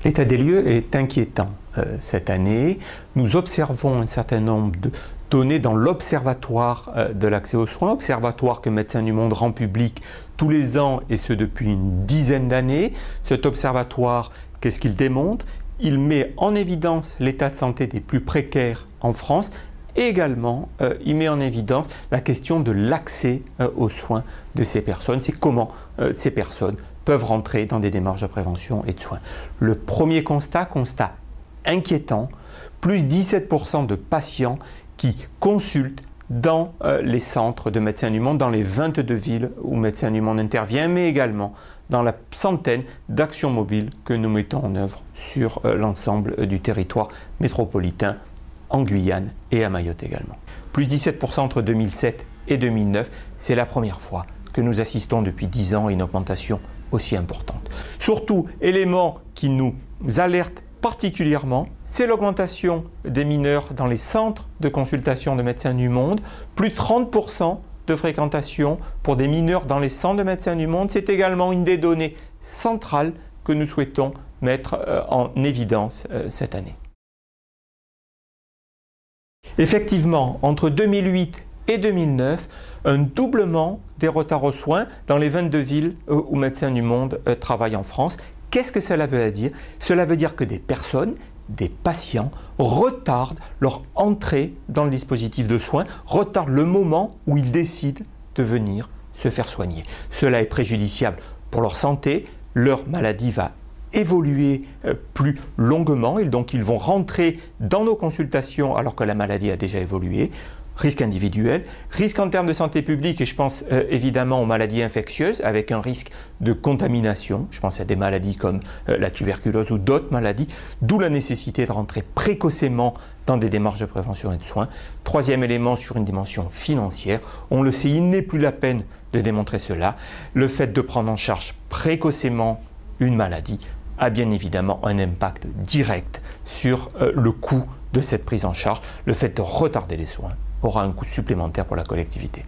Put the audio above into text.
L'état des lieux est inquiétant cette année. Nous observons un certain nombre de données dans l'Observatoire de l'accès aux soins, observatoire que Médecins du Monde rend public tous les ans et ce depuis une dizaine d'années. Cet observatoire, qu'est-ce qu'il démontre? Il met en évidence l'état de santé des plus précaires en France et également il met en évidence la question de l'accès aux soins de ces personnes. C'est comment ces personnes peuvent rentrer dans des démarches de prévention et de soins. Le premier constat inquiétant, plus 17% de patients qui consultent dans les centres de Médecins du Monde, dans les 22 villes où Médecins du Monde intervient, mais également dans la centaine d'actions mobiles que nous mettons en œuvre sur l'ensemble du territoire métropolitain, en Guyane et à Mayotte également. Plus 17% entre 2007 et 2009, c'est la première fois que nous assistons depuis 10 ans à une augmentation aussi importante. Surtout, élément qui nous alerte particulièrement, c'est l'augmentation des mineurs dans les centres de consultation de Médecins du Monde, plus de 30% de fréquentation pour des mineurs dans les centres de Médecins du Monde. C'est également une des données centrales que nous souhaitons mettre en évidence cette année. Effectivement, entre 2008 et 2009, un doublement des retards aux soins dans les 22 villes où Médecins du Monde travaillent en France. Qu'est-ce que cela veut dire? Cela veut dire que des personnes, des patients, retardent leur entrée dans le dispositif de soins, retardent le moment où ils décident de venir se faire soigner. Cela est préjudiciable pour leur santé, leur maladie va évoluer plus longuement et donc ils vont rentrer dans nos consultations alors que la maladie a déjà évolué. Risque individuel, risque en termes de santé publique et je pense évidemment aux maladies infectieuses avec un risque de contamination. Je pense à des maladies comme la tuberculose ou d'autres maladies, d'où la nécessité de rentrer précocement dans des démarches de prévention et de soins. Troisième élément sur une dimension financière, on le sait, il n'est plus la peine de démontrer cela. Le fait de prendre en charge précocement une maladie a bien évidemment un impact direct sur le coût de cette prise en charge. Le fait de retarder les soins aura un coût supplémentaire pour la collectivité.